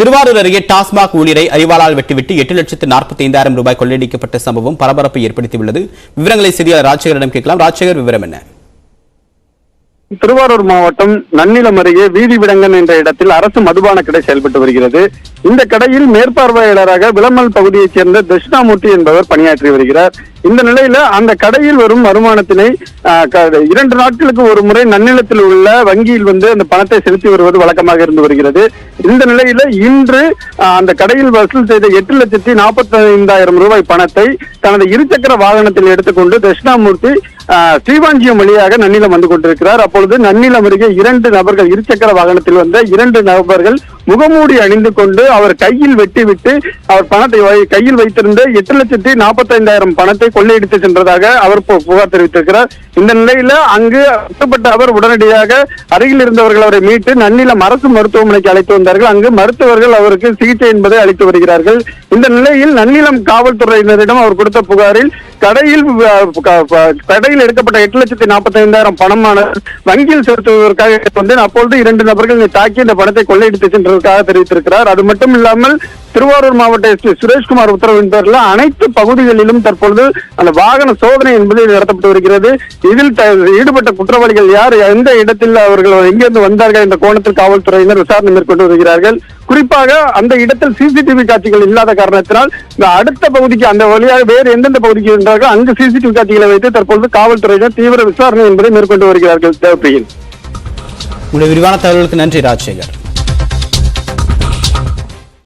திருவாரூர் அருகே டாஸ்மாக் ஊழியரை அறிவாளால் வெட்டிவிட்டு 8,45,000 ரூபாய் கொள்ளையடிக்கப்பட்ட சம்பவம் பரபரப்பை ஏற்படுத்தியுள்ளது. விவரங்களை செய்தியாளர் ராஜசேகரிடம் கேட்கலாம். ராஜசேகர், விவரம் என்ன? திருவாரூர் மாவட்டம் நன்னிலம் அருகே வீதி விடங்கன் என்ற இடத்தில் அரசு மதுபான கடை செயல்பட்டு வருகிறது. இந்த கடையில் மேற்பார்வையாளராக விளமல் பகுதியைச் சேர்ந்த தட்சிணாமூர்த்தி என்பவர் பணியாற்றி வருகிறார். இந்த நிலையில அந்த கடையில் வரும் வருமானத்தினை 2 நாட்களுக்கு ஒரு முறை நன்னிலத்தில் உள்ள வங்கியில் அந்த பணத்தை செலுத்தி வருவது வழக்கமாக இருந்து வருகிறது. இந்த நிலையில இன்று அந்த கடையில் வசூல் செய்த 8,45,000 ரூபாய் பணத்தை தனது இருசக்கர வாகனத்தில் எடுத்துக்கொண்டு தட்சிணாமூர்த்தி ஸ்ரீவாஞ்சியம் வழியாக நன்னிலம் வந்து கொண்டிருக்கிறார். அப்பொழுது நன்னிலம் அருகே 2 நபர்கள் இருசக்கர வாகனத்தில் வந்த 2 நபர்கள் முகமூடி அணிந்து கொண்டு அவர் கையில் வெட்டிவிட்டு அவர் பணத்தை கையில் வைத்திருந்த 8,45,000 பணத்தை கொள்ளையடித்து சென்றதாக அவர் புகார் தெரிவித்திருக்கிறார். இந்த நிலையில அங்கு கஷ்டப்பட்ட அவர் உடனடியாக அருகில் இருந்தவர்கள் அவரை மீட்டு நன்னிலம் அரசு மருத்துவமனைக்கு அழைத்து வந்தார்கள். அங்கு மருத்துவர்கள் அவருக்கு சிகிச்சை என்பதை அளித்து வருகிறார்கள். இந்த நிலையில் நன்னிலம் காவல்துறையினரிடம் அவர் கொடுத்த புகாரில் கடையில் எடுக்கப்பட்ட 8,45,000 பணமான வங்கியில் செலுத்துவதற்காக வந்தேன். அப்பொழுது 2 நபர்கள் தாக்கி இந்த பணத்தை கொள்ளையடித்து சென்றதற்காக தெரிவித்திருக்கிறார். அது மட்டும் இல்லாமல் திருவாரூர் மாவட்ட எஸ்பி சுரேஷ்குமார் உத்தரவின் பேரில் அனைத்து பகுதிகளிலும் தற்பொழுது அந்த வாகன சோதனை என்பது நடத்தப்பட்டு வருகிறது. இதில் ஈடுபட்ட குற்றவாளிகள் யார், எந்த இடத்தில் அவர்கள் எங்கிருந்து வந்தார்கள் என்ற கோணத்தில் காவல்துறையினர் விசாரணை மேற்கொண்டு வருகிறார்கள். குறிப்பாக அந்த இடத்தில் சிசிடிவி காட்சிகள் இல்லாத காரணத்தினால் அடுத்த பகுதிக்கு அந்த வழியாக வேறு எந்தெந்த பகுதிக்கு என்றார்கள் அங்கு சிசிடிவி காட்சிகளை வைத்து தற்பொழுது காவல்துறையினர் தீவிர விசாரணை என்பதை மேற்கொண்டு வருகிறார்கள். உங்களுடைய விரிவான தகவலுக்கு நன்றி ராஜசேகர்.